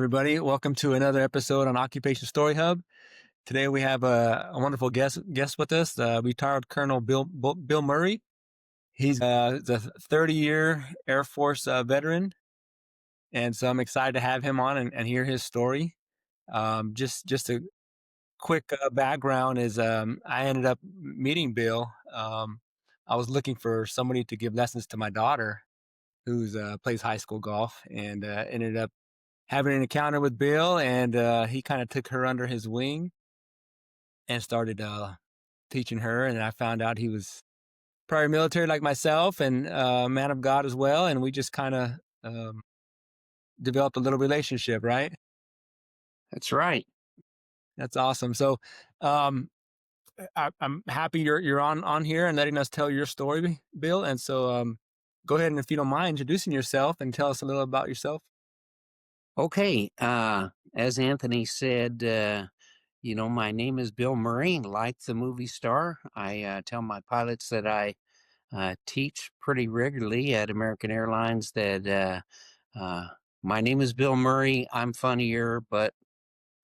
everybody. Welcome to another episode on Occupation Story Hub. Today we have a wonderful guest with us, retired Colonel Bill Murray. He's the 30-year Air Force veteran, and so I'm excited to have him on and hear his story. Just a quick background is I ended up meeting Bill. I was looking for somebody to give lessons to my daughter, who's plays high school golf, and ended up having an encounter with Bill, and he kind of took her under his wing and started teaching her. And I found out he was prior military like myself, and a man of God as well. And we just kind of developed a little relationship, right? That's right. That's awesome. So um, I'm happy you're on here and letting us tell your story, Bill. And so go ahead, and if you don't mind introducing yourself and tell us a little about yourself. Okay. As Anthony said, my name is Bill Murray, like the movie star. I tell my pilots that I teach pretty regularly at American Airlines that my name is Bill Murray. I'm funnier, but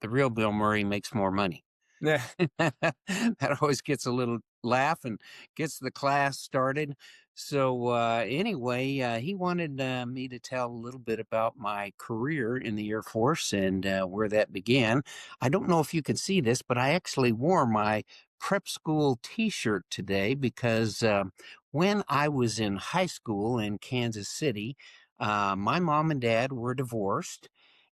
the real Bill Murray makes more money. Yeah. That always gets a little laugh and gets the class started. So anyway, he wanted me to tell a little bit about my career in the Air Force and where that began. I don't know if you can see this, but I actually wore my prep school T-shirt today because when I was in high school in Kansas City, my mom and dad were divorced.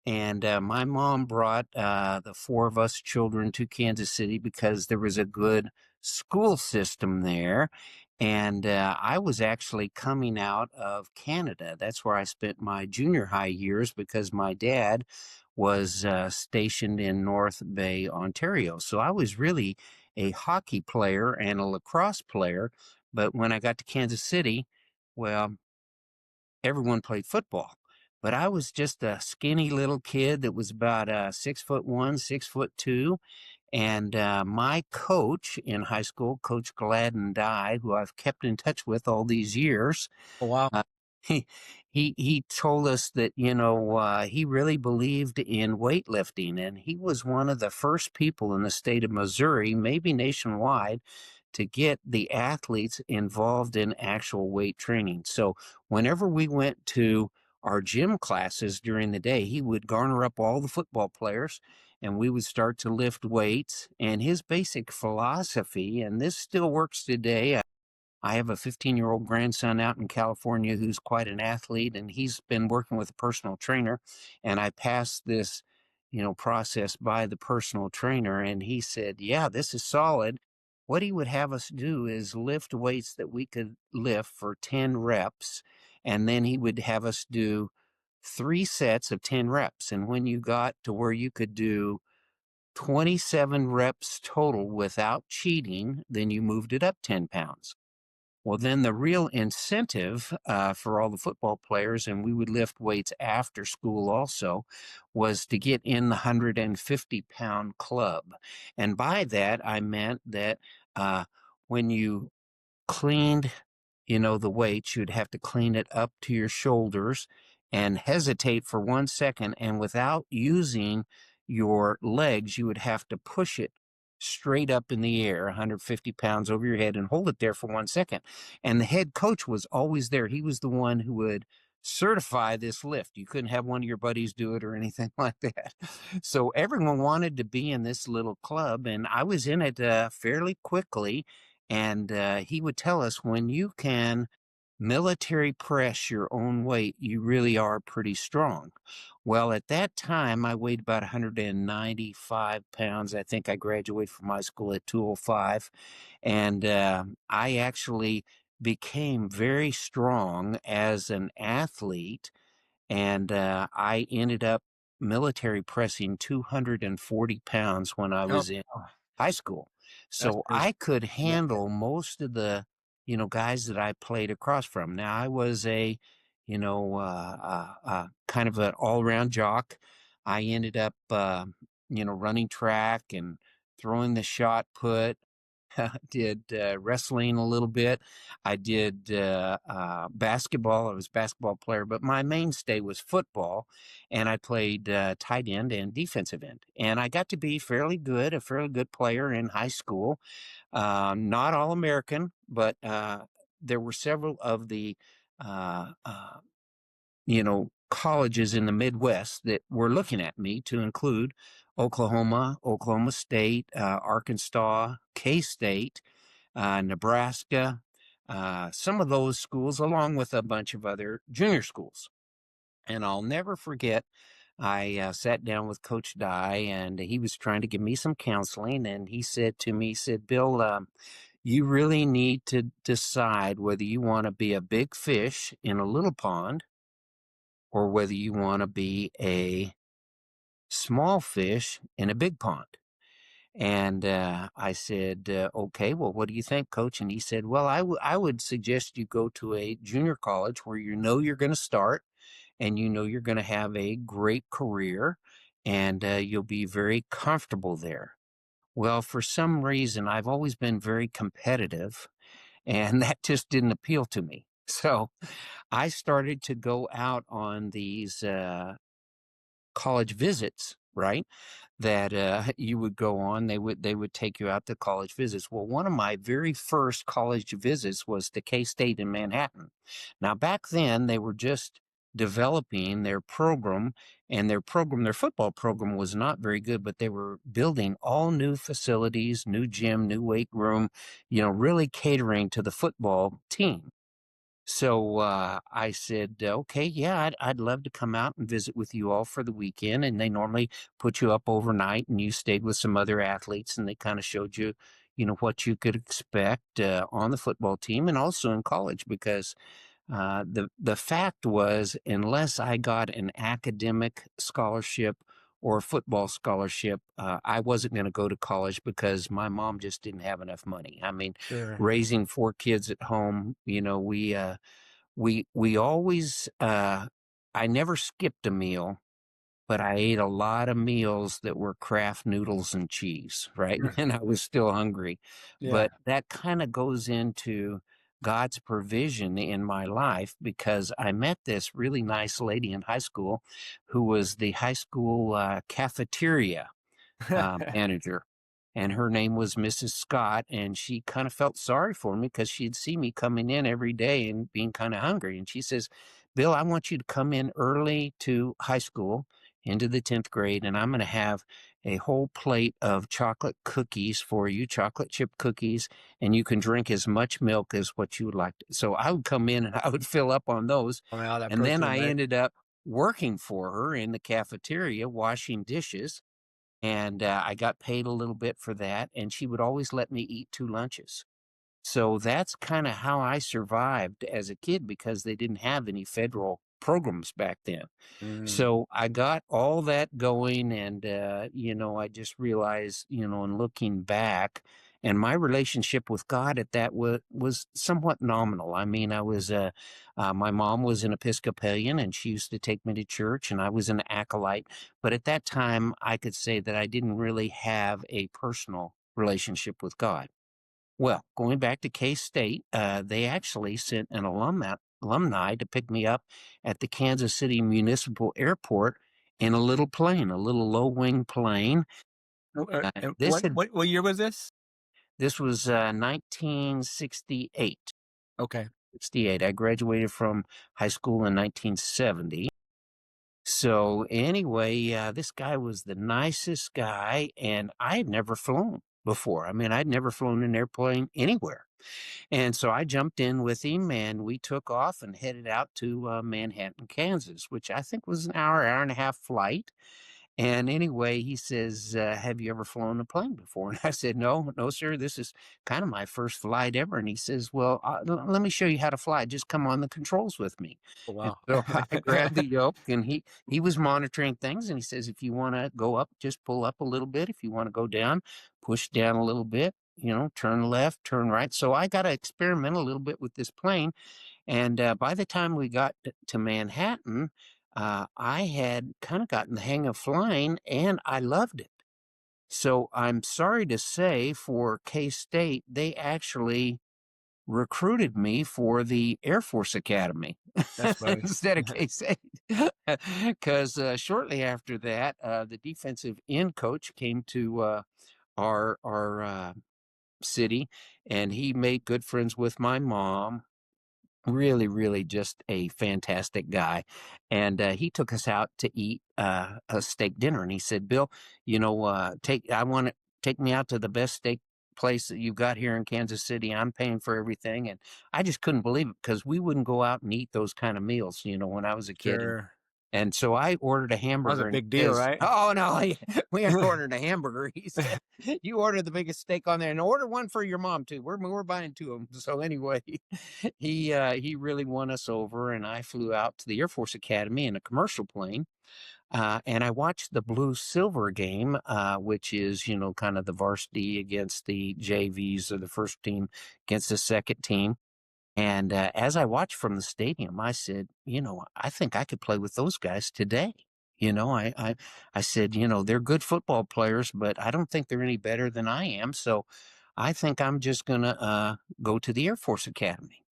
And my mom brought the four of us children to Kansas City because there was a good school system there. And I was actually coming out of Canada. That's where I spent my junior high years because my dad was stationed in North Bay, Ontario. So I was really a hockey player and a lacrosse player. But when I got to Kansas City, well, everyone played football. But I was just a skinny little kid that was about 6'1", 6'2". And my coach in high school, Coach Gladden Dye, who I've kept in touch with all these years, Oh, wow. uh, he, he told us that, he really believed in weightlifting. And he was one of the first people in the state of Missouri, maybe nationwide, to get the athletes involved in actual weight training. So whenever we went to our gym classes during the day, he would garner up all the football players and we would start to lift weights. And his basic philosophy, and this still works today. I have a 15-year-old grandson out in California who's quite an athlete, and he's been working with a personal trainer. And I passed this, process by the personal trainer, and he said, "Yeah, this is solid." What he would have us do is lift weights that we could lift for 10 reps, and then he would have us do 3 sets of 10 reps. And when you got to where you could do 27 reps total without cheating, then you moved it up 10 pounds. Well, then the real incentive for all the football players, and we would lift weights after school also, was to get in the 150-pound club. And by that, I meant that when you cleaned, the weights, you'd have to clean it up to your shoulders and hesitate for 1 second. And without using your legs, you would have to push it straight up in the air, 150 pounds over your head, and hold it there for 1 second. And the head coach was always there. He was the one who would certify this lift. You couldn't have one of your buddies do it or anything like that. So everyone wanted to be in this little club, and I was in it fairly quickly. And he would tell us, when you can military press your own weight, you really are pretty strong. Well, at that time, I weighed about 195 pounds. I think I graduated from high school at 205. And I actually became very strong as an athlete. And I ended up military pressing 240 pounds when I Oh, was in high school. that's So pretty. I could handle most of the, guys that I played across from. Now I was a, kind of an all-around jock. I ended up, running track and throwing the shot put. did wrestling a little bit. I did basketball. I was a basketball player, but my mainstay was football, and I played tight end and defensive end. And I got to be a fairly good player in high school. Not all American, but there were several of the uh, uh, colleges in the Midwest that were looking at me, to include Oklahoma, Oklahoma State, Arkansas, K State, Nebraska, some of those schools, along with a bunch of other junior schools. And I'll never forget, I sat down with Coach Dye, and he was trying to give me some counseling. And he said to me, he said, Bill, you really need to decide whether you want to be a big fish in a little pond or whether you want to be a small fish in a big pond. And I said, okay, well, what do you think, coach? And he said, well, I would suggest you go to a junior college where you know you're going to start and you know you're going to have a great career and you'll be very comfortable there. Well, for some reason, I've always been very competitive, and that just didn't appeal to me. So I started to go out on these college visits, right? That you would go on. They would take you out to college visits. Well, one of my very first college visits was to K State in Manhattan. Now, back then, they were just developing their program, and their football program was not very good, but they were building all new facilities, new gym, new weight room, really catering to the football team. So I said, okay, yeah, I'd love to come out and visit with you all for the weekend. And they normally put you up overnight, and you stayed with some other athletes, and they kind of showed you, what you could expect on the football team and also in college. Because the fact was, unless I got an academic scholarship or a football scholarship, I wasn't going to go to college because my mom just didn't have enough money. I mean, Sure. raising four kids at home, we always I never skipped a meal, but I ate a lot of meals that were Kraft noodles and cheese, right? Mm. And I was still hungry. Yeah. But that kind of goes into God's provision in my life, because I met this really nice lady in high school who was the high school cafeteria manager. And her name was Mrs. Scott. And she kind of felt sorry for me because she'd see me coming in every day and being kind of hungry. And she says, Bill, I want you to come in early to high school into the 10th grade, and I'm going to have a whole plate of chocolate cookies for you, chocolate chip cookies, and you can drink as much milk as what you would like. So I would come in and I would fill up on those. Oh, all that And then protein, I right? ended up working for her in the cafeteria, washing dishes, and I got paid a little bit for that, and she would always let me eat two lunches. So that's kind of how I survived as a kid, because they didn't have any federal programs back then. Mm. So I got all that going, and I just realized, in looking back, and my relationship with God at that was somewhat nominal. I mean, my mom was an Episcopalian, and she used to take me to church, and I was an acolyte. But at that time, I could say that I didn't really have a personal relationship with God. Well, going back to K State, they actually sent an alumni to pick me up at the Kansas City Municipal Airport in a little plane, a little low wing plane. And This had what year was this? this was 1968. Okay. 68. I graduated from high school in 1970. So anyway, this guy was the nicest guy, and I had never flown before. I mean, I'd never flown an airplane anywhere. And so I jumped in with him, and we took off and headed out to Manhattan, Kansas, which I think was an hour and a half flight. And anyway, he says, have you ever flown a plane before? And I said, no, no, sir. This is kind of my first flight ever. And he says, well, let me show you how to fly. Just come on the controls with me. Oh, And wow. so I grabbed the yoke, and he was monitoring things. And he says, if you want to go up, just pull up a little bit. If you want to go down, push down a little bit, turn left, turn right. So I got to experiment a little bit with this plane. And by the time we got to Manhattan, I had kind of gotten the hang of flying, and I loved it. So I'm sorry to say for K-State, they actually recruited me for the Air Force Academy That's funny. instead of K-State. Because shortly after that, the defensive end coach came to our city, and he made good friends with my mom. Really, really just a fantastic guy. And he took us out to eat a steak dinner. And he said, Bill, I want to take me out to the best steak place that you've got here in Kansas City. I'm paying for everything. And I just couldn't believe it because we wouldn't go out and eat those kind of meals, when I was a kid. Sure. And so I ordered a That was a hamburger, and big he deal, says, right? "Oh no, we aren't ordering a hamburger." He said, "You order the biggest steak on there, and order one for your mom too. We're buying two of them." So anyway, he really won us over, and I flew out to the Air Force Academy in a commercial plane, and I watched the blue silver game, which is kind of the varsity against the JVs, or the first team against the second team. And as I watched from the stadium, I said, I think I could play with those guys today. I said, they're good football players, but I don't think they're any better than I am. So I think I'm just going to go to the Air Force Academy.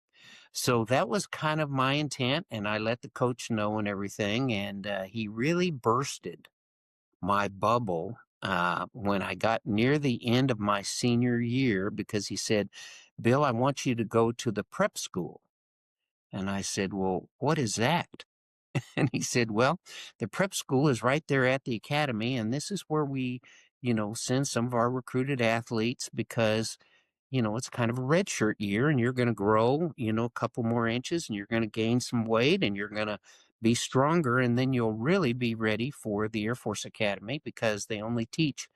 So that was kind of my intent. And I let the coach know and everything. And he really bursted my bubble when I got near the end of my senior year because he said, Bill, I want you to go to the prep school. And I said, well, what is that? And he said, well, the prep school is right there at the academy. And this is where we, send some of our recruited athletes because, it's kind of a red shirt year and you're going to grow, a couple more inches and you're going to gain some weight and you're going to be stronger. And then you'll really be ready for the Air Force Academy because they only teach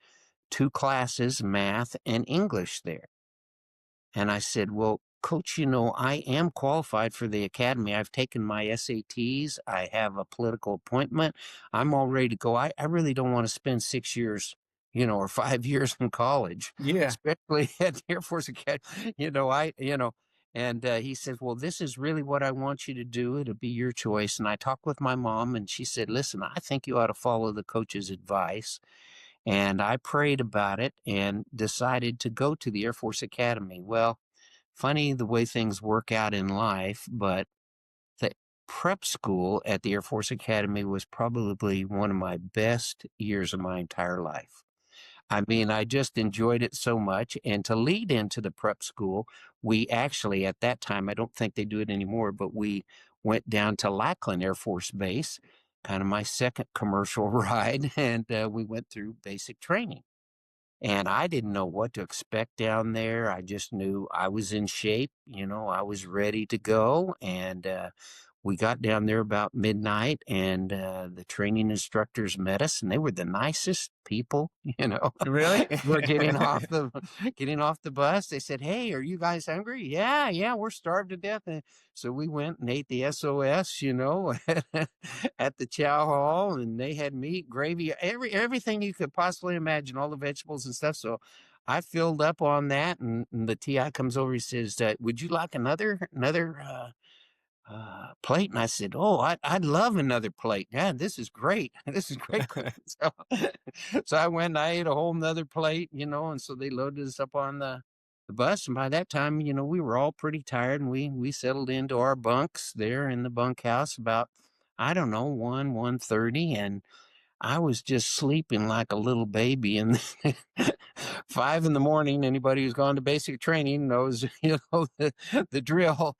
two classes, math and English there. And I said, well, coach, I am qualified for the academy. I've taken my SATs. I have a political appointment. I'm all ready to go. I really don't want to spend 6 years, or 5 years in college, Yeah. especially at the Air Force Academy. And he said, well, this is really what I want you to do. It'll be your choice. And I talked with my mom and she said, listen, I think you ought to follow the coach's advice. And I prayed about it and decided to go to the Air Force Academy. Well, funny the way things work out in life, but the prep school at the Air Force Academy was probably one of my best years of my entire life. I mean, I just enjoyed it so much. And to lead into the prep school, we actually, at that time, I don't think they do it anymore, but we went down to Lackland Air Force Base, kind of my second commercial ride, and we went through basic training. And I didn't know what to expect down there. I just knew I was in shape, I was ready to go. And we got down there about midnight, and the training instructors met us, and they were the nicest people, Really? we're getting off the bus. They said, "Hey, are you guys hungry?" "Yeah, yeah, we're starved to death." And so we went and ate the SOS, at the chow hall, and they had meat, gravy, everything you could possibly imagine, all the vegetables and stuff. So I filled up on that, and the TI comes over. He says, "Would you like another plate?" And I said, "Oh, I'd love another plate. Yeah, this is great. This is great." So, so I went and I ate a whole nother plate, and so they loaded us up on the bus. And by that time, we were all pretty tired, and we settled into our bunks there in the bunkhouse about, I don't know, 1:30, and I was just sleeping like a little baby. And 5 in the morning, anybody who's gone to basic training knows, the drill.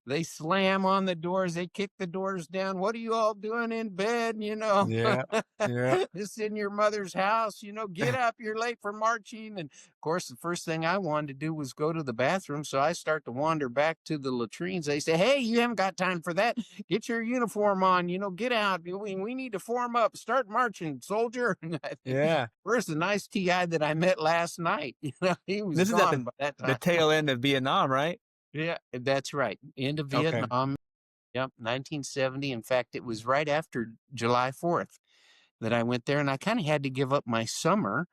They slam on the doors, they kick the doors down. "What are you all doing in bed?" Yeah. Yeah. This in your mother's house, "Get up, you're late for marching." And of course, the first thing I wanted to do was go to the bathroom. So I start to wander back to the latrines. They say, "Hey, you haven't got time for that. Get your uniform on, get out. We need to form up, start marching, soldier." And I think, Yeah. where's the nice TI that I met last night? He was This is at gone by that the time. tail end of Vietnam, right? Yeah, that's right. End of Okay. Vietnam. Yep, 1970. In fact, it was right after July 4th that I went there, and I kind of had to give up my summer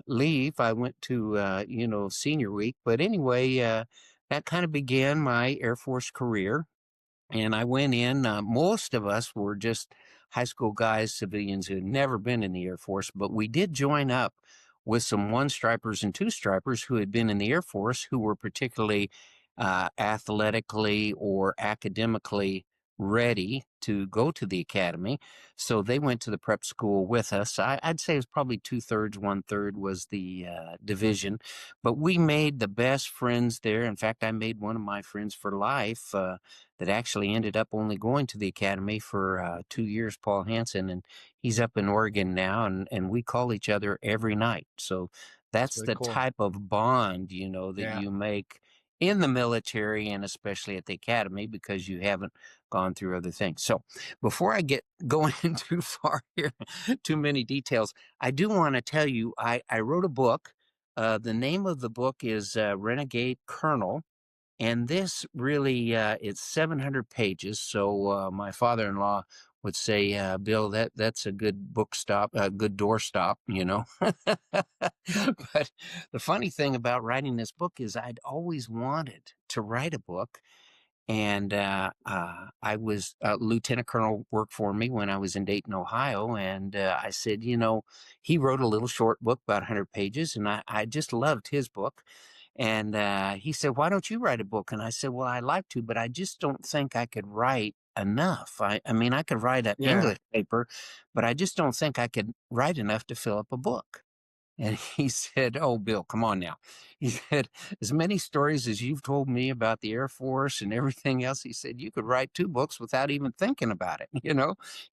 leave. I went to, senior week. But anyway, that kind of began my Air Force career. And I went in. Most of us were just high school guys, civilians who had never been in the Air Force, but we did join up with some one stripers and two stripers who had been in the Air Force who were particularly athletically or academically ready to go to the academy. So they went to the prep school with us. I'd say it was probably two-thirds, one-third was the division, but we made the best friends there. In fact, I made one of my friends for life that actually ended up only going to the academy for 2 years, Paul Hansen, and he's up in Oregon now, and we call each other every night. So That's that's really the cool. type of bond, that Yeah. you make in the military and especially at the academy because you haven't gone through other things. So before I get going too far here, too many details, I do want to tell you I wrote a book. The name of the book is Renegade Colonel, and this really it's 700 pages. So my father-in-law would say, Bill, that's a good book stop, a good door stop, But the funny thing about writing this book is I'd always wanted to write a book, and I was Lieutenant Colonel worked for me when I was in Dayton, Ohio, and I said, he wrote a little short book about 100 pages, and I just loved his book. And he said, "Why don't you write a book?" And I said, "Well, I'd like to, but I just don't think I could write enough. I mean, I could write an Yeah. English paper, but I just don't think I could write enough to fill up a book." And he said, "Oh, Bill, come on now." He said, "As many stories as you've told me about the Air Force and everything else," he said, "you could write two books without even thinking about it."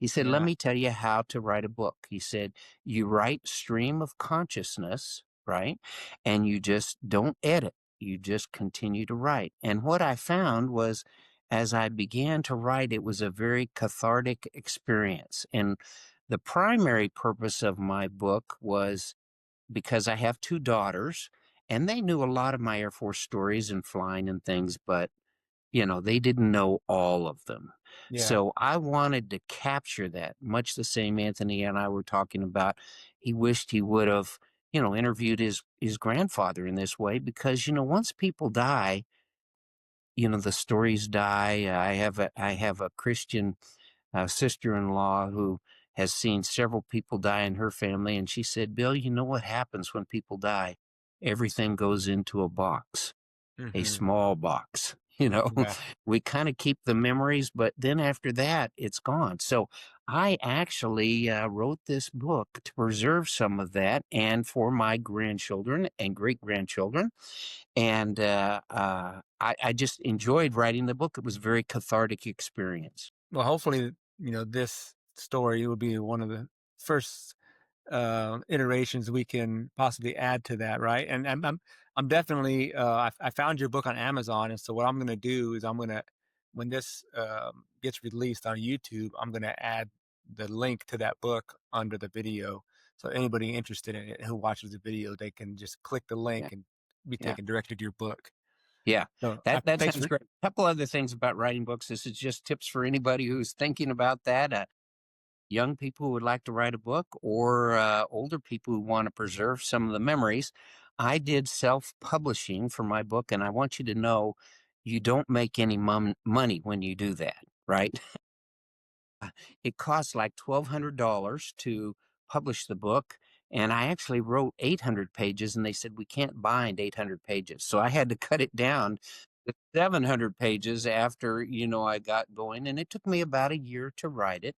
He said, "Let Yeah. me tell you how to write a book." He said, "You write stream of consciousness, right? And you just don't edit. You just continue to write." And what I found was as I began to write, it was a very cathartic experience. And the primary purpose of my book was because I have two daughters, and they knew a lot of my Air Force stories and flying and things, but they didn't know all of them. Yeah. So I wanted to capture that, much the same Anthony and I were talking about. He wished he would have, interviewed his grandfather in this way because, once people die, the stories die. I have a Christian sister-in-law who has seen several people die in her family, and she said, "Bill, you know what happens when people die? Everything goes into a box, a Hmm. small box." Yeah. We kind of keep the memories, but then after that, it's gone. So I actually wrote this book to preserve some of that and for my grandchildren and great grandchildren. And I just enjoyed writing the book. It was a very cathartic experience. Well, hopefully, this story will be one of the first iterations we can possibly add to that, right? And I'm definitely I found your book on Amazon, and so what I'm gonna do is when this gets released on YouTube, I'm gonna add the link to that book under the video, so anybody interested in it who watches the video, they can just click the Yeah. link and be Yeah. taken directly to your book. Yeah, So that thanks sounds for great. A couple other things about writing books. This is just tips for anybody who's thinking about that. Young people who would like to write a book, or older people who want to preserve some of the memories. I did self-publishing for my book, and I want you to know you don't make any money when you do that, right? It costs like $1,200 to publish the book, and I actually wrote 800 pages, and they said, "We can't bind 800 pages." So I had to cut it down to 700 pages after, I got going, and it took me about a year to write it.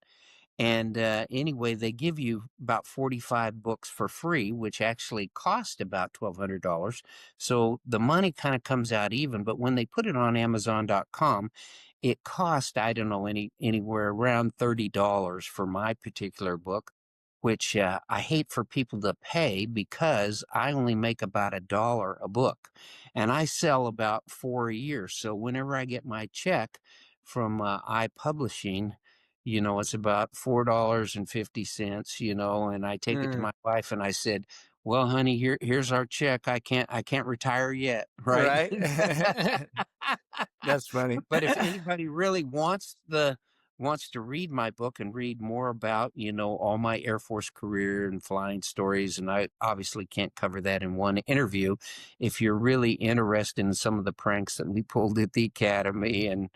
And anyway, they give you about 45 books for free, which actually cost about $1,200. So the money kind of comes out even. But when they put it on Amazon.com, it cost, I don't know, anywhere around $30 for my particular book, which I hate for people to pay because I only make about $1 a book, and I sell about four a year. So whenever I get my check from iPublishing, it's about $4.50, and I take it to mm, my wife and I said, "Well, honey, here's our check. I can't retire yet, right?" right. That's funny. But if anybody really wants to read my book and read more about, all my Air Force career and flying stories, and I obviously can't cover that in one interview. If you're really interested in some of the pranks that we pulled at the academy and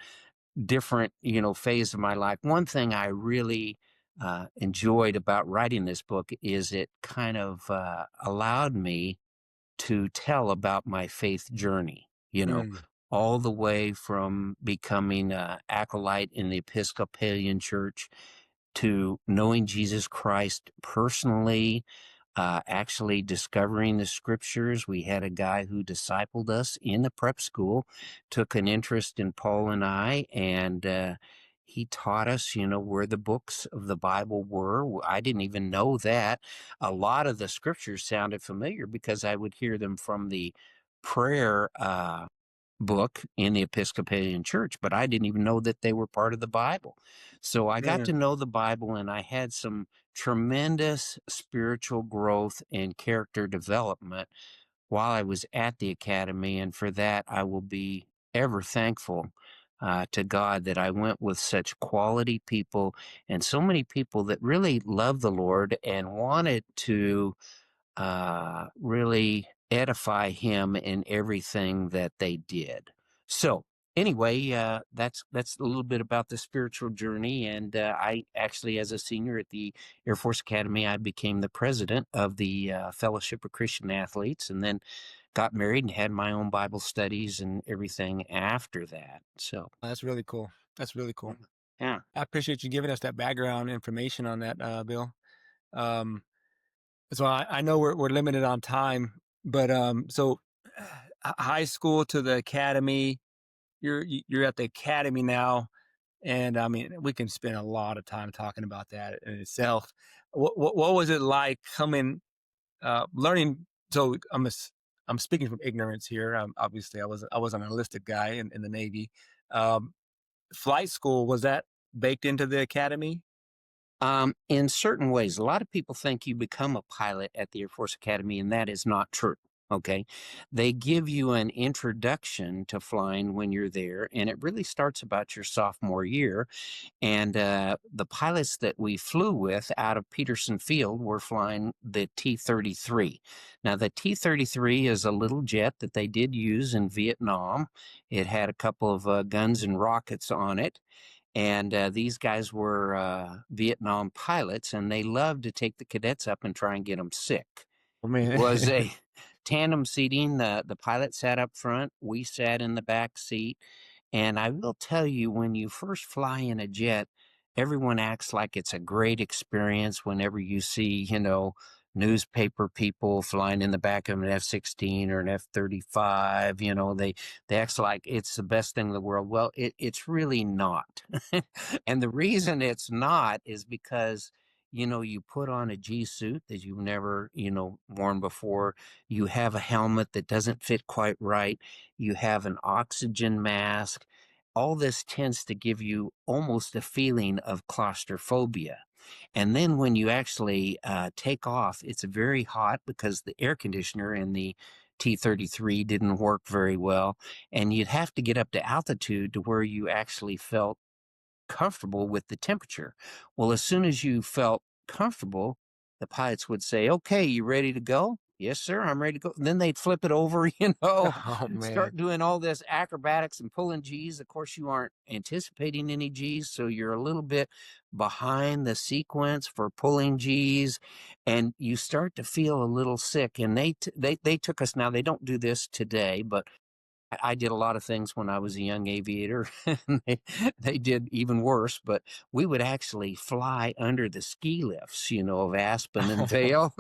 different, phase of my life. One thing I really enjoyed about writing this book is it kind of allowed me to tell about my faith journey, Mm, all the way from becoming an acolyte in the Episcopalian Church to knowing Jesus Christ personally, actually discovering the scriptures. We had a guy who discipled us in the prep school, took an interest in Paul and I, and he taught us, where the books of the Bible were. I didn't even know that. A lot of the scriptures sounded familiar because I would hear them from the prayer book in the Episcopalian Church, but I didn't even know that they were part of the Bible. So I got man, to know the Bible and I had some tremendous spiritual growth and character development while I was at the academy. And for that, I will be ever thankful to God that I went with such quality people and so many people that really loved the Lord and wanted to really edify him in everything that they did. So anyway, that's a little bit about the spiritual journey. And I actually, as a senior at the Air Force Academy, I became the president of the Fellowship of Christian Athletes, and then got married and had my own Bible studies and everything after that. So that's really cool. That's really cool. yeah. I appreciate you giving us that background information on that, Bill. Um, so I know we're limited on time, but so high school to the academy, you're at the academy now, and I mean we can spend a lot of time talking about that in itself. What was it like coming learning? So I'm speaking from ignorance here. Obviously, I was an enlisted guy in the Navy. Um, Flight school, was that baked into the academy? In certain ways, a lot of people think you become a pilot at the Air Force Academy, and that is not true. Okay. They give you an introduction to flying when you're there, and it really starts about your sophomore year. And the pilots that we flew with out of Peterson Field were flying the T 33. Now, the T 33 is a little jet that they did use in Vietnam. It had a couple of guns and rockets on it. And these guys were Vietnam pilots, and they loved to take the cadets up and try and get them sick. Oh It man. was a tandem seating. The pilot sat up front, we sat in the back seat. And I will tell you, when you first fly in a jet, everyone acts like it's a great experience whenever you see, newspaper people flying in the back of an F-16 or an F-35. They act like it's the best thing in the world. Well, it's really not. And the reason it's not is because you put on a G suit that you've never, worn before. You have a helmet that doesn't fit quite right. You have an oxygen mask. All this tends to give you almost a feeling of claustrophobia. And then when you actually take off, it's very hot because the air conditioner in the T-33 didn't work very well. And you'd have to get up to altitude to where you actually felt comfortable with the temperature. Well, as soon as you felt comfortable, the pilots would say, "Okay, you ready to go?" "Yes, sir, I'm ready to go." And then they'd flip it over, Oh man. start doing all this acrobatics and pulling G's. Of course, you aren't anticipating any G's, so you're a little bit behind the sequence for pulling G's, and you start to feel a little sick. And they took us. Now they don't do this today, but I did a lot of things when I was a young aviator. And they did even worse, but we would actually fly under the ski lifts, of Aspen and Vail,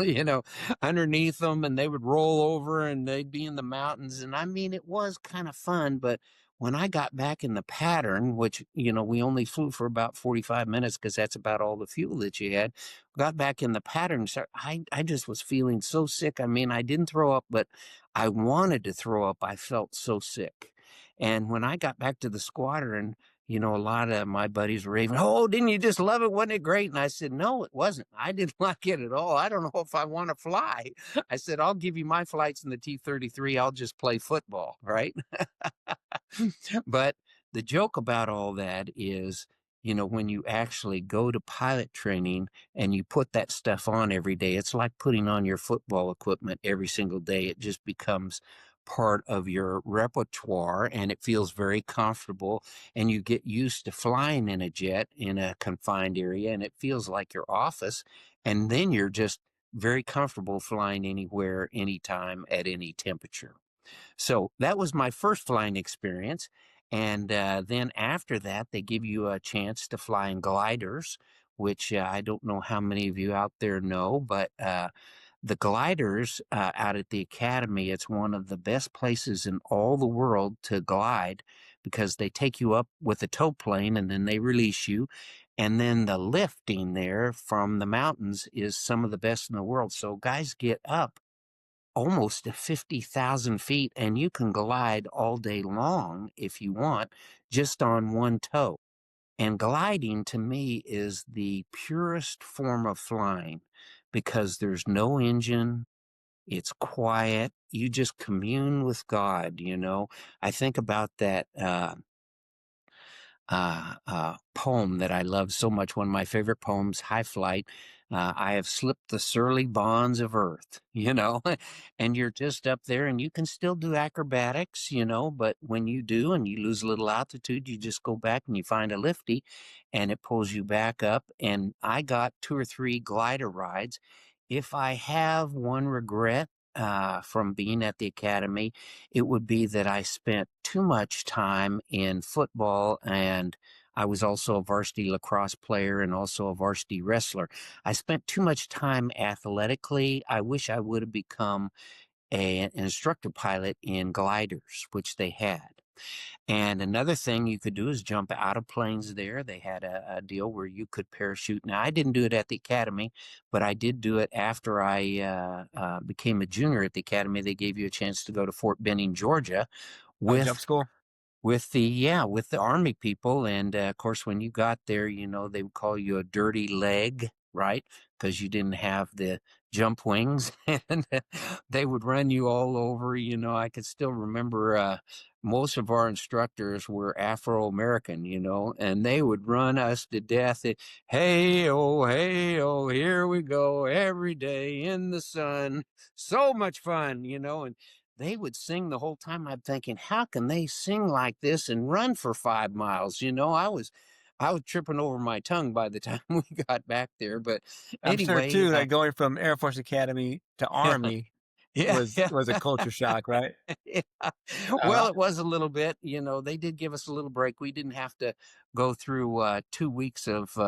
underneath them, and they would roll over and they'd be in the mountains. And I mean, it was kind of fun, but when I got back in the pattern, which, we only flew for about 45 minutes because that's about all the fuel that you had, got back in the pattern. So I just was feeling so sick. I mean, I didn't throw up, but I wanted to throw up. I felt so sick. And when I got back to the squadron, a lot of my buddies were raving, "Oh, didn't you just love it? Wasn't it great?" And I said, "No, it wasn't. I didn't like it at all. I don't know if I want to fly." I said, "I'll give you my flights in the T-33. I'll just play football." Right. But the joke about all that is, when you actually go to pilot training and you put that stuff on every day, it's like putting on your football equipment every single day. It just becomes part of your repertoire and it feels very comfortable and you get used to flying in a jet in a confined area and it feels like your office and then you're just very comfortable flying anywhere, anytime, at any temperature. So that was my first flying experience. And then after that, they give you a chance to fly in gliders, which I don't know how many of you out there know, but the gliders out at the academy, it's one of the best places in all the world to glide because they take you up with a tow plane and then they release you. And then the lifting there from the mountains is some of the best in the world. So guys get up almost to 50,000 feet, and you can glide all day long if you want, just on one toe. And gliding to me is the purest form of flying because there's no engine, it's quiet, you just commune with God, you know. I think about that poem that I love so much. One of my favorite poems, High Flight. I have slipped the surly bonds of earth, you know, and you're just up there and you can still do acrobatics, you know, but when you do and you lose a little altitude, you just go back and you find a lifty and it pulls you back up. And I got 2 or 3 glider rides. If I have one regret, from being at the academy, it would be that I spent too much time in football and I was also a varsity lacrosse player and also a varsity wrestler. I spent too much time athletically. I wish I would have become an instructor pilot in gliders, which they had. And another thing you could do is jump out of planes there. They had a deal where you could parachute. Now, I didn't do it at the academy, but I did do it after I became a junior at the academy. They gave you a chance to go to Fort Benning, Georgia Jump with school. with the army people, and, of course, when you got there, you know, they would call you a dirty leg, right? Because you didn't have the jump wings, and they would run you all over, you know, I could still remember, most of our instructors were Afro-American, you know, and they would run us to death. Hey, oh, here we go every day in the sun. So much fun, you know, and they would sing the whole time. I'm thinking, how can they sing like this and run for 5 miles? You know, I was tripping over my tongue by the time we got back there. But I'm sure anyway, too, like going from Air Force Academy to yeah, Army yeah, yeah. was a culture shock, right? Yeah. Uh, Well, it was a little bit, you know, they did give us a little break. We didn't have to go through 2 weeks of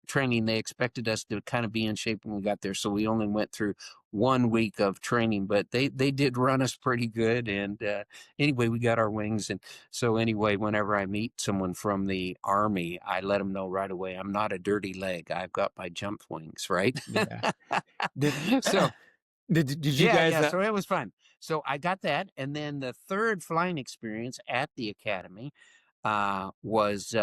training. They expected us to kind of be in shape when we got there. So we only went through 1 week of training, but they did run us pretty good. And anyway, we got our wings. And so anyway, whenever I meet someone from the Army, I let them know right away, I'm not a dirty leg. I've got my jump wings, right? yeah. Did So did you yeah, guys? yeah, so it was fun. So I got that, and then the 3rd flying experience at the academy, was,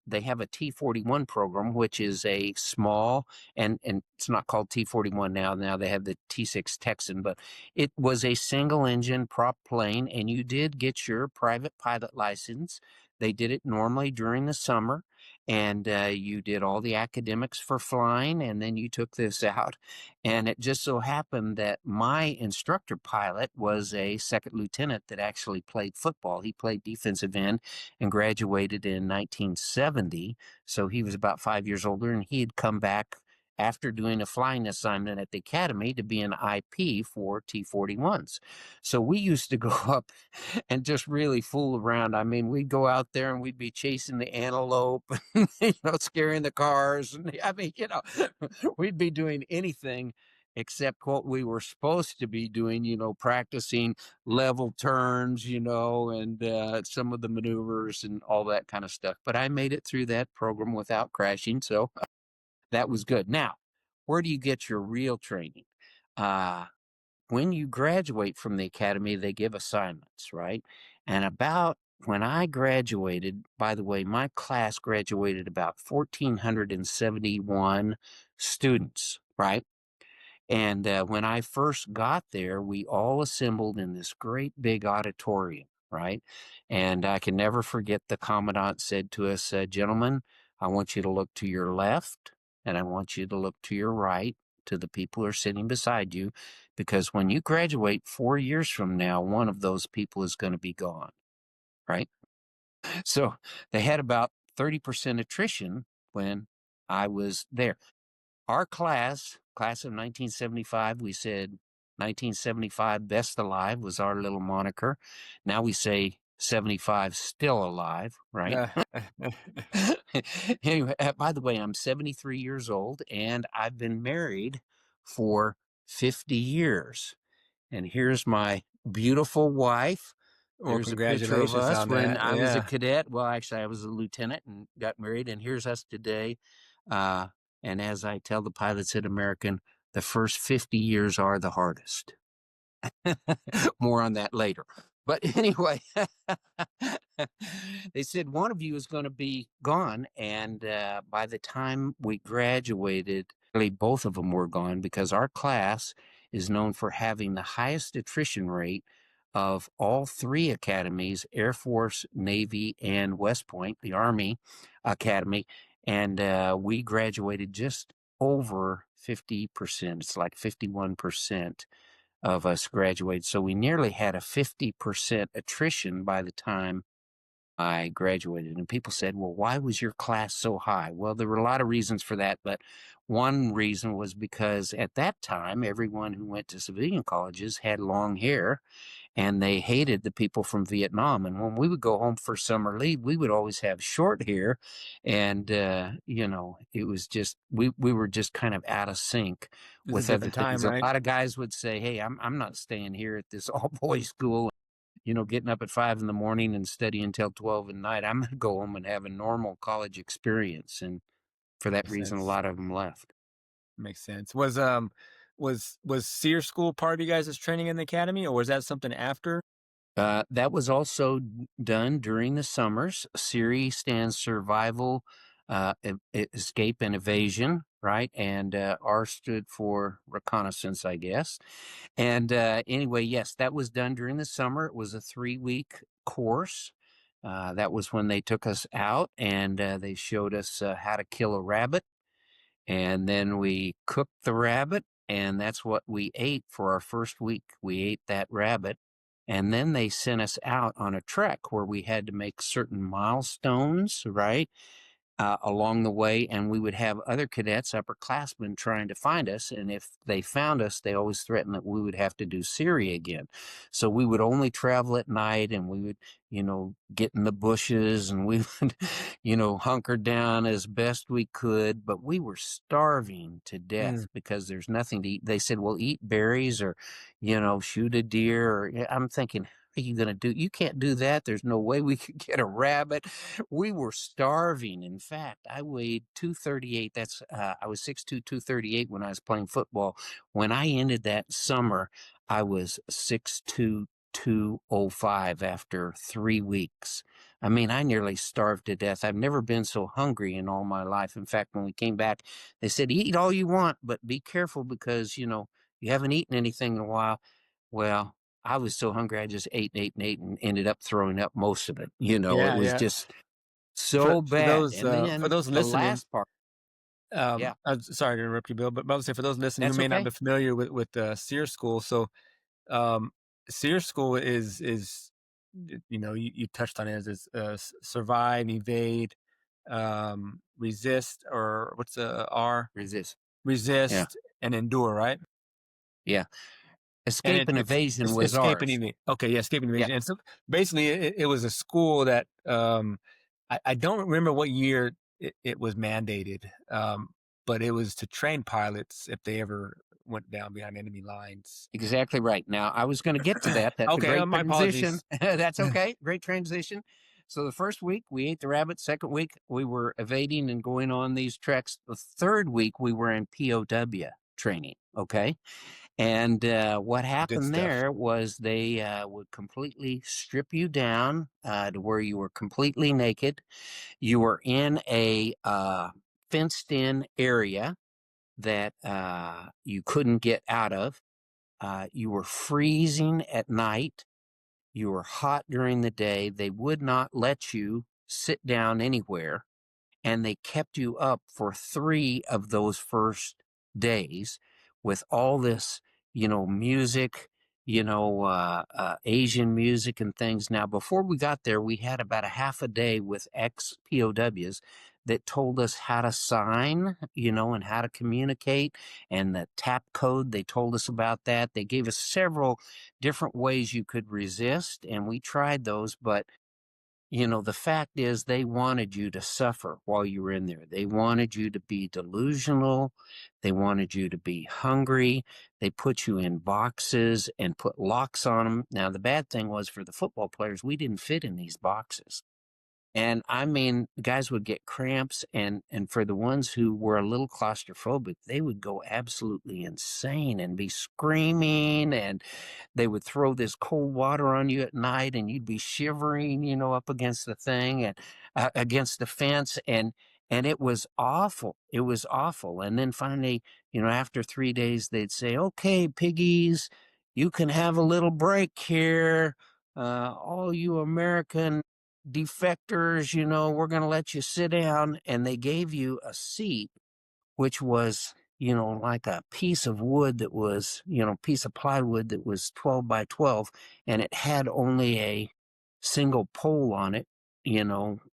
they have a T-41 program, which is a small and it's not called T-41 now they have the T-6 Texan, but it was a single-engine prop plane, and you did get your private pilot license. They did it normally during the summer, and, you did all the academics for flying, and then you took this out, and it just so happened that my instructor pilot was a 2nd lieutenant that actually played football. He played defensive end and graduated in 1970. So he was about 5 years older, and he had come back after doing a flying assignment at the academy to be an IP for T-41s. So we used to go up and just really fool around. I mean, we'd go out there and we'd be chasing the antelope, you know, scaring the cars. And I mean, you know, we'd be doing anything except what we were supposed to be doing, you know, practicing level turns, you know, and some of the maneuvers and all that kind of stuff. But I made it through that program without crashing. So that was good. Now, where do you get your real training? Uh, when you graduate from the academy, they give assignments, right? And about when I graduated, by the way, my class graduated about 1,471 students, right? And when I first got there, we all assembled in this great big auditorium, right? And I can never forget the commandant said to us, gentlemen, I want you to look to your left and I want you to look to your right. to the people who are sitting beside you, because when you graduate 4 years from now, one of those people is going to be gone, right? So they had about 30% attrition when I was there. Our class of 1975, we said 1975 best alive was our little moniker. Now we say 75 still alive, right? Yeah. Anyway, by the way, I'm 73 years old and I've been married for 50 years. And here's my beautiful wife. Well, There's a picture of congratulations us on when that. I was a Yeah. cadet. Well, actually, I was a lieutenant and got married. And here's us today. Uh, and as I tell the pilots at American, the first 50 years are the hardest. More on that later. But anyway, they said one of you is going to be gone. And by the time we graduated, really both of them were gone because our class is known for having the highest attrition rate of all three academies: Air Force, Navy, and West Point, the Army Academy. And we graduated just over 50%. It's like 51% of us graduated. So we nearly had a 50% attrition by the time I graduated. And people said, well, why was your class so high? Well, there were a lot of reasons for that. But one reason was because at that time, everyone who went to civilian colleges had long hair and they hated the people from Vietnam. And when we would go home for summer leave, we would always have short hair. And, it was just, we were just kind of out of sync It's a with other different things. time, A right? lot of guys would say, hey, I'm not staying here at this all boys school, getting up at 5 in the morning and studying until 12 at night. I'm going to go home and have a normal college experience. And for that Makes reason, a sense. lot of them left. Makes sense. Was SEER school part of you guys' training in the academy, or was that something after? That was also done during the summers. SERI stands Survival, Escape, and Evasion, right? And R stood for Reconnaissance, I guess. And anyway, yes, that was done during the summer. It was a 3-week course. That was when they took us out and they showed us how to kill a rabbit, and then we cooked the rabbit, and that's what we ate for our first week. We ate that rabbit. And then they sent us out on a trek where we had to make certain milestones, right? Along the way, and we would have other cadets, upperclassmen, trying to find us. And if they found us, they always threatened that we would have to do Syria again. So we would only travel at night, and we would, get in the bushes, and we would, hunker down as best we could. But we were starving to Mm, death because there's nothing to eat. They said, "Well, eat berries, or, shoot a deer." Or yeah, I'm thinking, are you going to do? You can't do that. There's no way we could get a rabbit. We were starving. In fact, I weighed 238. I was 6'2", 238 when I was playing football. When I ended that summer, I was 6'2", 205 after 3 weeks. I mean, I nearly starved to death. I've never been so hungry in all my life. In fact, when we came back, they said, eat all you want, but be careful because, you haven't eaten anything in a while. Well, I was so hungry, I just ate and ate and ate and ended up throwing up most of it. It yeah, was yeah. just For so for bad. those And uh, for then those the listening, last part, yeah, I'm sorry to interrupt you, Bill, but I was say for those listening who that's may not okay. be familiar with SEER school, so um, SEER school is you touched on it as survive, evade, resist, or what's the R? Resist. Yeah. Resist and endure, right? Yeah. And Escape and evasion it's was escape and ours. evasion. Okay, yeah, escape and Yeah. evasion. And so basically, it was a school that I don't remember what year it was mandated, but it was to train pilots if they ever went down behind enemy lines. Exactly right. Now, I was going to get to that. That's a Okay, great my transition. apologies. That's okay. Great transition. So the first week we ate the rabbit. Second week we were evading and going on these treks. The third week we were in POW training. Okay. And what Good happened stuff. there was they would completely strip you down to where you were completely naked. You were in a fenced in area that you couldn't get out of. You were freezing at night. You were hot during the day. They would not let you sit down anywhere. And they kept you up for 3 of those first days. with all this, music, Asian music and things. Now, before we got there, we had about a half a day with ex POWs that told us how to sign, and how to communicate, and the tap code. They told us about that. They gave us several different ways you could resist, and we tried those. But the fact is, they wanted you to suffer while you were in there. They wanted you to be delusional. They wanted you to be hungry. They put you in boxes and put locks on them. Now, the bad thing was, for the football players, we didn't fit in these boxes. And I mean, guys would get cramps, and for the ones who were a little claustrophobic, they would go absolutely insane and be screaming, and they would throw this cold water on you at night, and you'd be shivering, up against the thing and against the fence, and it was awful. It was awful. And then finally, after 3 days, they'd say, "Okay, piggies, you can have a little break here. All you American defectors, we're going to let you sit down." And they gave you a seat, which was, like a piece of wood that was, piece of plywood that was 12 by 12, and it had only a single pole on it, in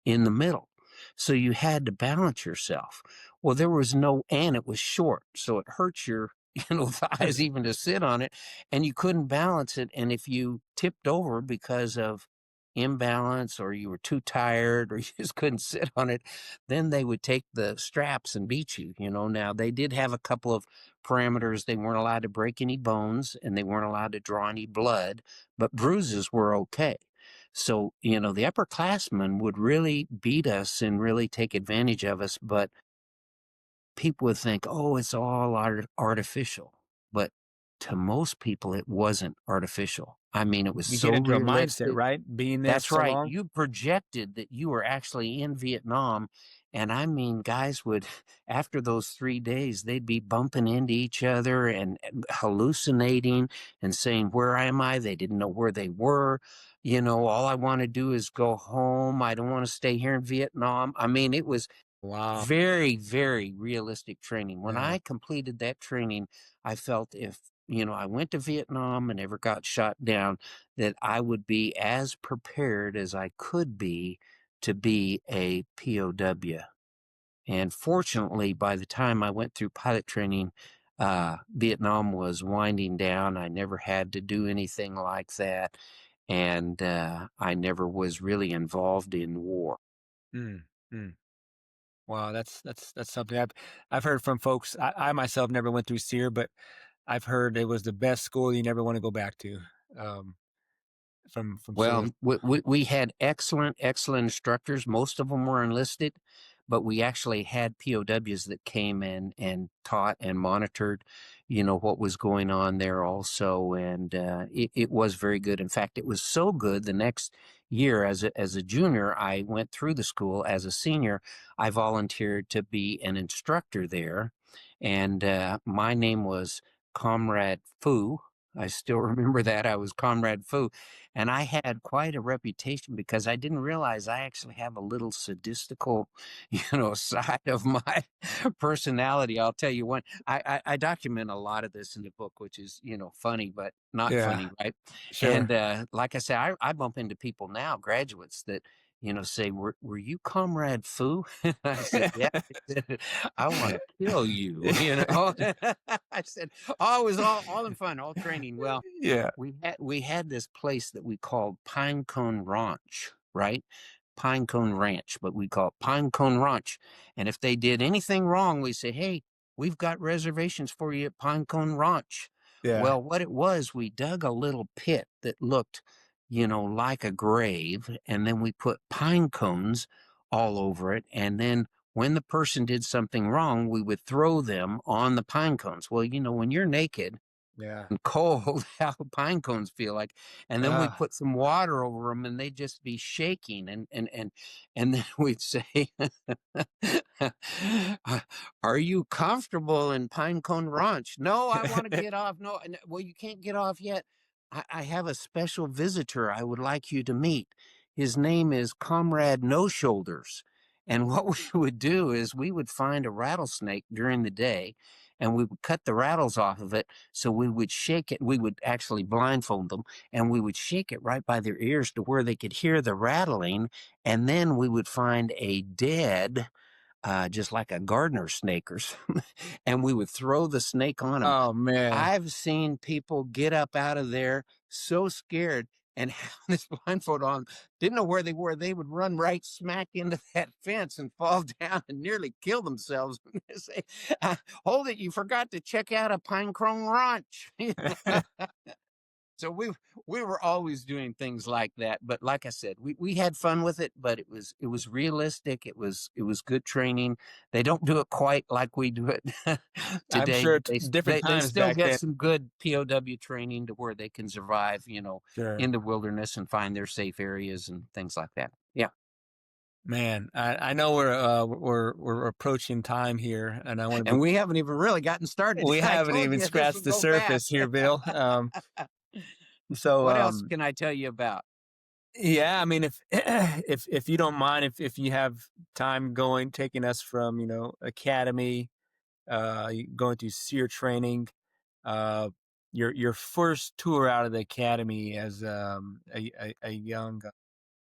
the middle. So you had to balance yourself. Well, there was no, and it was short. So it hurts your, thighs even to sit on it, and you couldn't balance it. And if you tipped over because of imbalance, or you were too tired, or you just couldn't sit on it, then they would take the straps and beat you. Now, they did have a couple of parameters. They weren't allowed to break any bones, and they weren't allowed to draw any blood, but bruises were okay. So, the upperclassmen would really beat us and really take advantage of us, but people would think, "Oh, it's all artificial." But to most people, it wasn't artificial. I mean, it was You get so into a mindset, realistic. right? Being there That's so right. long. You projected that you were actually in Vietnam. And I mean, guys would, after those 3 days, they'd be bumping into each other and hallucinating and saying, "Where am I?" They didn't know where they were. "All I want to do is go home. I don't want to stay here in Vietnam." I mean, it was Wow. very, very realistic training. When Yeah. I completed that training, I felt, if, I went to Vietnam and ever got shot down, that I would be as prepared as I could be to be a POW. And fortunately, by the time I went through pilot training, Vietnam was winding down. I never had to do anything like that. And I never was really involved in war. Mm, mm. Wow, that's something I've heard from folks. I myself never went through SEER, but I've heard it was the best school you never want to go back to. Um, from Well, source. we had excellent, excellent instructors. Most of them were enlisted, but we actually had POWs that came in and taught and monitored, what was going on there also. And it was very good. In fact, it was so good, the next year, as a junior, I went through the school. As a senior, I volunteered to be an instructor there. And my name was Comrade Fu. I still remember that. I was Comrade Fu. And I had quite a reputation because I didn't realize I actually have a little sadistical, side of my personality. I'll tell you one. I document a lot of this in the book, which is, funny, but not Yeah, funny, right? And sure. like I say, I bump into people now, graduates, that, say, "Were you Comrade Fu?" And I said, "Yeah." I said, "I want to kill you." I said, "Oh, it was all in fun, all training." Well, Yeah, we had this place that we called Pinecone Ranch, right? Pinecone Ranch, but we call it Pinecone Ranch. And if they did anything wrong, we say, "Hey, we've got reservations for you at Pinecone Ranch." yeah, Well, what it was, we dug a little pit that looked, like a grave, and then we put pine cones all over it. And then when the person did something wrong, we would throw them on the pine cones. Well, when you're naked yeah. and cold, how pine cones feel like. And then we'd Ah, put some water over them, and they'd just be shaking. And then we'd say, "Are you comfortable in Pine Cone Ranch?" "No, I want to get off." "No, well, you can't get off yet. I have a special visitor I would like you to meet. His name is Comrade No Shoulders." And what we would do is we would find a rattlesnake during the day, and we would cut the rattles off of it. So we would shake it. We would actually blindfold them, and we would shake it right by their ears to where they could hear the rattling. And then we would find a dead, just like a gardener snake or something, and we would throw the snake on them. Oh man. I've seen people get up out of there so scared and have this blindfold on, didn't know where they were. They would run right smack into that fence and fall down and nearly kill themselves. They say, hold it, you forgot to check out a pine cone ranch. So we were always doing things like that. But like I said, we had fun with it, but it was realistic. It was good training. They don't do it quite like we do it I'm today, sure but it's different they times still back get then. some good POW training to where they can survive, Sure. in the wilderness and find their safe areas and things like that. Yeah. Man, I know we're approaching time here, and I want to And be. we haven't even really gotten started. We I haven't told even you this will scratched the go surface fast. here, Bill. So What else can I tell you about? yeah, I mean, if if you don't mind, if you have time going, taking us from academy, going through SEER training, uh, your first tour out of the academy as a young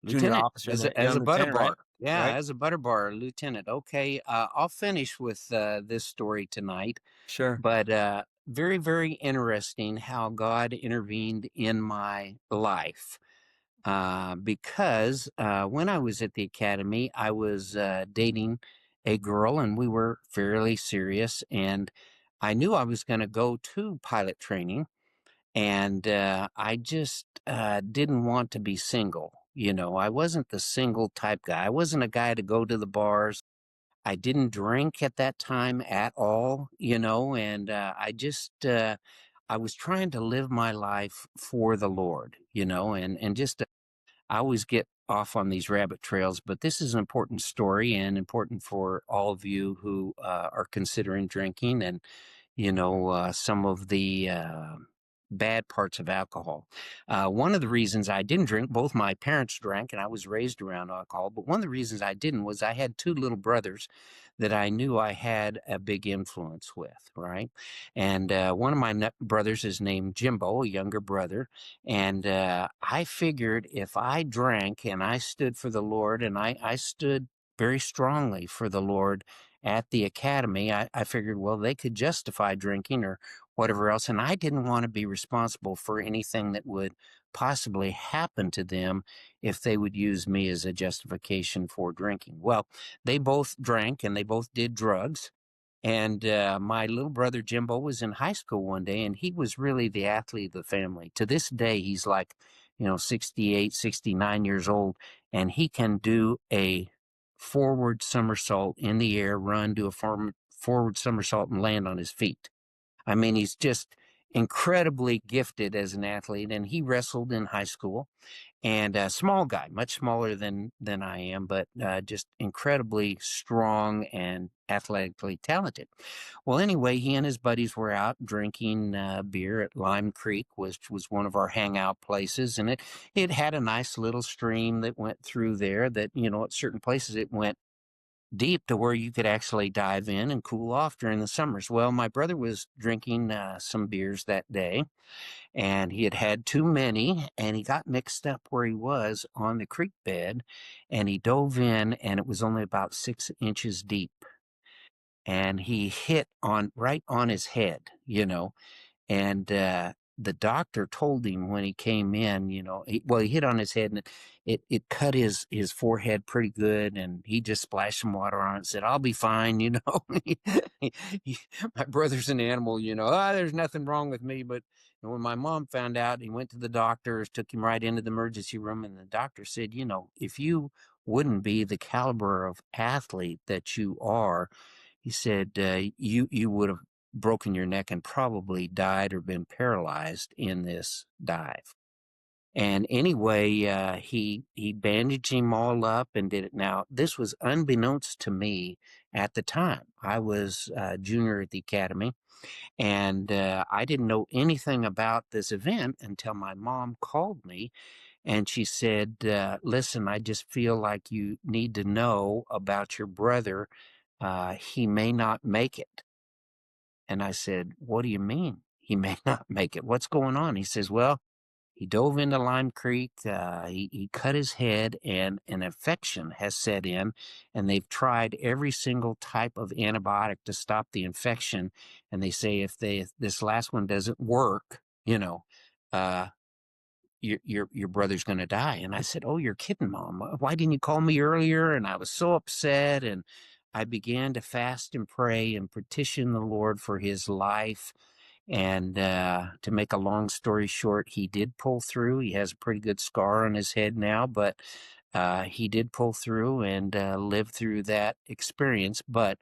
junior Lieutenant, officer, as the a young butter lieutenant, right? bar. Yeah, Right. as a butter bar lieutenant. Okay, I'll finish with this story tonight, Sure. but very, very interesting how God intervened in my life. Because when I was at the academy, I was dating a girl, and we were fairly serious. And I knew I was going to go to pilot training, and I just didn't want to be single. I wasn't the single type guy. I wasn't a guy to go to the bars. I didn't drink at that time at all, and I was trying to live my life for the Lord, and just I always get off on these rabbit trails, but this is an important story and important for all of you who are considering drinking and some of the bad parts of alcohol. One of the reasons I didn't drink, both my parents drank and I was raised around alcohol, but one of the reasons I didn't was I had two little brothers that I knew I had a big influence with, right? And one of my brothers is named Jimbo, a younger brother. And I figured if I drank and I stood for the Lord and I stood very strongly for the Lord at the academy, I figured, well, they could justify drinking or whatever else. And I didn't want to be responsible for anything that would possibly happen to them if they would use me as a justification for drinking. Well, they both drank and they both did drugs. And my little brother Jimbo was in high school one day, and he was really the athlete of the family. To this day, he's like, 68, 69 years old, and he can do a forward somersault in the air, run, do a forward somersault, and land on his feet. I mean, he's just incredibly gifted as an athlete, and he wrestled in high school. And a small guy, much smaller than I am, but just incredibly strong and athletically talented. Well, anyway, he and his buddies were out drinking beer at Lime Creek, which was one of our hangout places, and it had a nice little stream that went through there. That at certain places it went deep to where you could actually dive in and cool off during the summers. Well, my brother was drinking some beers that day, and he had had too many, and he got mixed up where he was on the creek bed, and he dove in, and it was only about 6 inches deep, and he hit on right on his head, and the doctor told him when he came in, he hit on his head, and it cut his forehead pretty good, and he just splashed some water on it and said, "I'll be fine." He- my brother's an animal, there's nothing wrong with me. But when my mom found out, he went to the doctors, took him right into the emergency room, and the doctor said, if you wouldn't be the caliber of athlete that you are, he said, you would have broken your neck and probably died or been paralyzed in this dive. And anyway, he bandaged him all up and did it. Now, this was unbeknownst to me at the time. I was a junior at the academy, and I didn't know anything about this event until my mom called me, and she said, "Listen, I just feel like you need to know about your brother. He may not make it." And I said, "What do you mean he may not make it? What's going on?" He says, "Well, he dove into Lime Creek. He cut his head, and an infection has set in. And they've tried every single type of antibiotic to stop the infection. And they say if this last one doesn't work, uh, your brother's going to die." And I said, "Oh, you're kidding, Mom. Why didn't you call me earlier?" And I was so upset, and I began to fast and pray and petition the Lord for his life. And to make a long story short, he did pull through. He has a pretty good scar on his head now, but he did pull through and live through that experience. But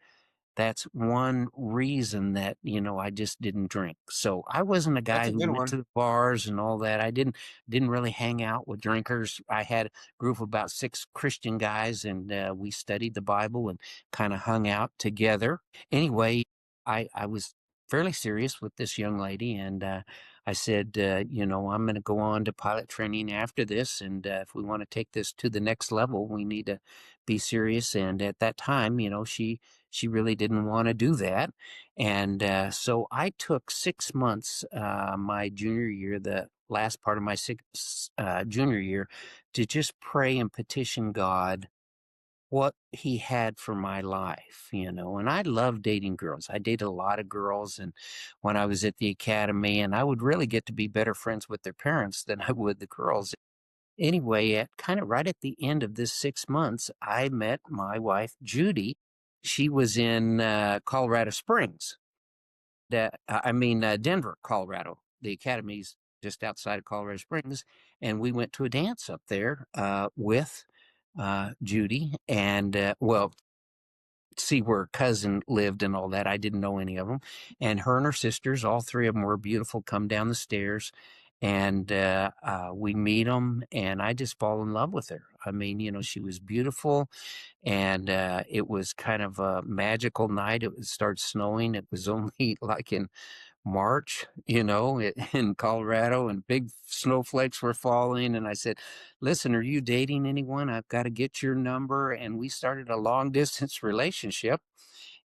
that's one reason that, I just didn't drink. So I wasn't a That's guy a who good went one. to the bars and all that. I didn't really hang out with drinkers. I had a group of about 6 Christian guys, and we studied the Bible and kind of hung out together. Anyway, I was fairly serious with this young lady, and I said, I'm going to go on to pilot training after this, and if we want to take this to the next level, we need to be serious. And at that time, she really didn't want to do that. And so I took 6 months, my junior year, the last part of my junior year, to just pray and petition God what he had for my life. And I love dating girls. I dated a lot of girls, and when I was at the academy, and I would really get to be better friends with their parents than I would the girls. Anyway, at kind of right at the end of this 6 months, I met my wife, Judy. She was in Colorado Springs. Denver, Colorado. The academy's just outside of Colorado Springs. And we went to a dance up there with Judy. And, see where her cousin lived and all that. I didn't know any of them. And her and her sisters, all 3 of them were beautiful, come down the stairs. And we meet them, and I just fall in love with her. I mean, she was beautiful, and it was kind of a magical night. It started snowing. It was only like in March, in Colorado, and big snowflakes were falling. And I said, "Listen, are you dating anyone? I've got to get your number." And we started a long distance relationship.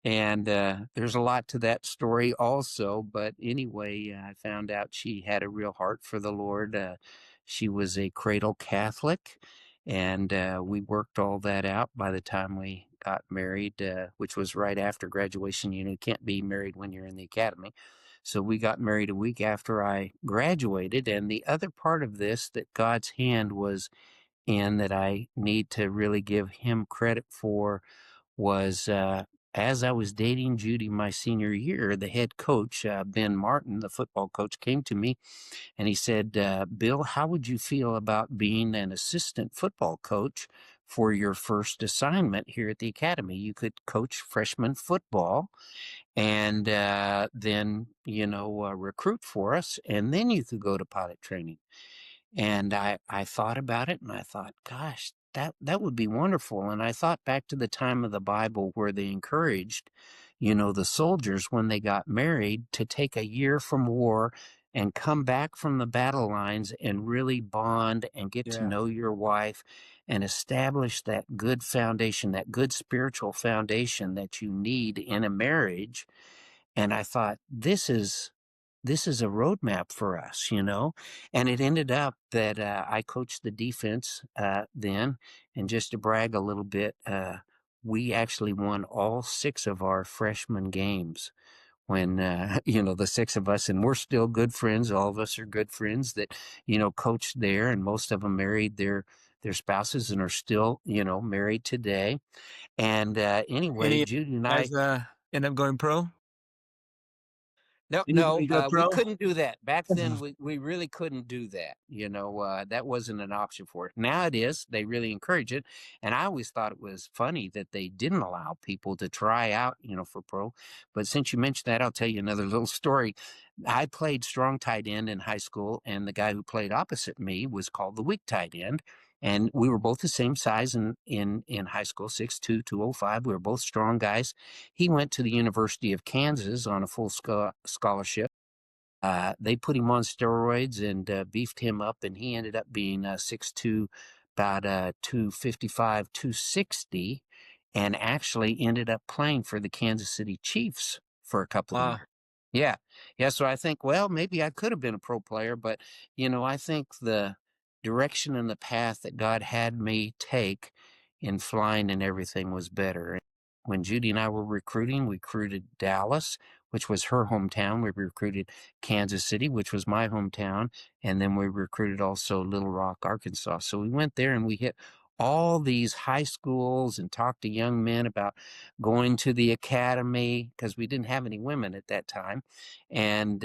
And there's a lot to that story also. But anyway, I found out she had a real heart for the Lord. She was a cradle Catholic. And we worked all that out by the time we got married, which was right after graduation. You can't be married when you're in the academy. So we got married a week after I graduated. And the other part of this that God's hand was in, that I need to really give him credit for, was as I was dating Judy my senior year, the head coach, Ben Martin, the football coach, came to me and he said, "Bill, how would you feel about being an assistant football coach for your first assignment here at the academy? You could coach freshman football and then, recruit for us, and then you could go to pilot training." And I thought about it, and I thought, gosh, that would be wonderful. And I thought back to the time of the Bible where they encouraged, the soldiers when they got married to take a year from war and come back from the battle lines and really bond and get to Yeah. know your wife and establish that good foundation, that good spiritual foundation that you need in a marriage. And I thought, this is a roadmap for us, and it ended up that I coached the defense then. And just to brag a little bit, we actually won all 6 of our freshman games when, the 6 of us, and we're still good friends. All of us are good friends that, coached there, and most of them married their spouses and are still, married today. And anyway, Any Judy and I. guys end up going pro? No, no, Anybody go we pro? couldn't do that. Back then, we really couldn't do that. That wasn't an option for it. Now it is. They really encourage it. And I always thought it was funny that they didn't allow people to try out, for pro. But since you mentioned that, I'll tell you another little story. I played strong tight end in high school, and the guy who played opposite me was called the weak tight end. And we were both the same size in high school, 6'2", 205. We were both strong guys. He went to the University of Kansas on a full scholarship. They put him on steroids and beefed him up, and he ended up being 6'2", about 255, 260, and actually ended up playing for the Kansas City Chiefs for a couple of Wow. years. Yeah. Yeah, so I think, well, maybe I could have been a pro player, but, I think the direction and the path that God had me take in flying and everything was better. When Judy and I were recruiting, we recruited Dallas, which was her hometown. We recruited Kansas City, which was my hometown. And then we recruited also Little Rock, Arkansas. So we went there and we hit all these high schools and talked to young men about going to the academy because we didn't have any women at that time. And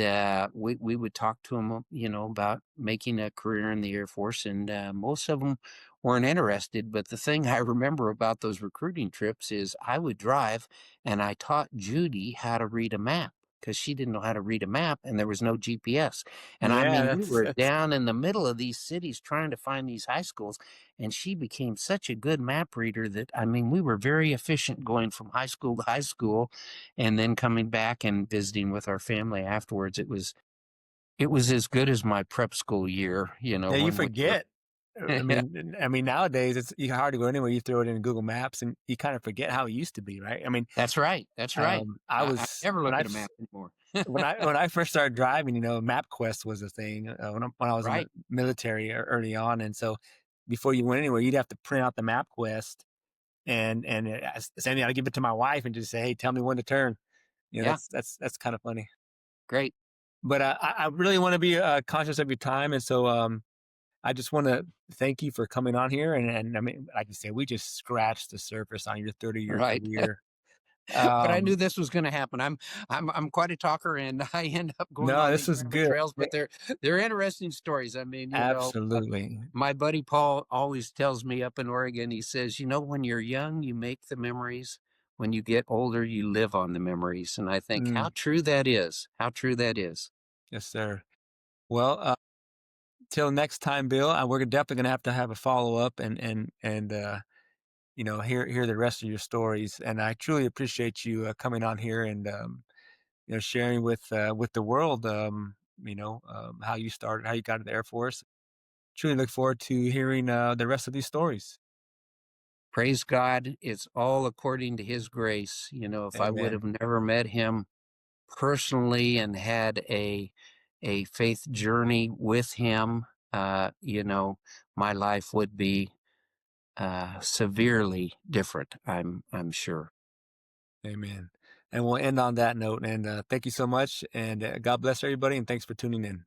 we would talk to them, about making a career in the Air Force. And most of them weren't interested. But the thing I remember about those recruiting trips is I would drive and I taught Judy how to read a map because she didn't know how to read a map and there was no GPS. And I Yeah, mean, we that's were that's down in the middle of these cities trying to find these high schools. And she became such a good map reader that, I mean, we were very efficient going from high school to high school and then coming back and visiting with our family afterwards. It was as good as my prep school year, yeah. You when we were. forget. I Yeah, mean, nowadays it's you hard to go anywhere. You throw it in Google Maps, and you kind of forget how it used to be, right? I mean, that's right. That's right. I I was never look at a map anymore. when I first started driving, MapQuest was a thing when I was in the Right. military early on, and so before you went anywhere, you'd have to print out the MapQuest and same thing. I'd give it to my wife and just say, "Hey, tell me when to turn." Yeah. That's kind of funny. Great. But I really want to be conscious of your time, and so I just want to thank you for coming on here. And I mean, like you said, we just scratched the surface on your 30-year Right. career. But I knew Um, this was going to happen. I'm quite a talker, and I end up going no, on this these was rabbit good. trails. But they're interesting stories. I mean, Absolutely. my buddy Paul always tells me up in Oregon. He says, when you're young, you make the memories. When you get older, you live on the memories. And I think how Mm, true that is. How true that is. yes, sir. Well, till next time, Bill. We're definitely gonna have a follow up and hear the rest of your stories. And I truly appreciate you coming on here and sharing with the world. How you started, how you got to the Air Force. Truly look forward to hearing the rest of these stories. Praise God. It's all according to his grace. If I would Amen. have never met him personally and had a faith journey with him, my life would be severely different. I'm sure. Amen. And we'll end on that note. And thank you so much. And God bless everybody. And thanks for tuning in.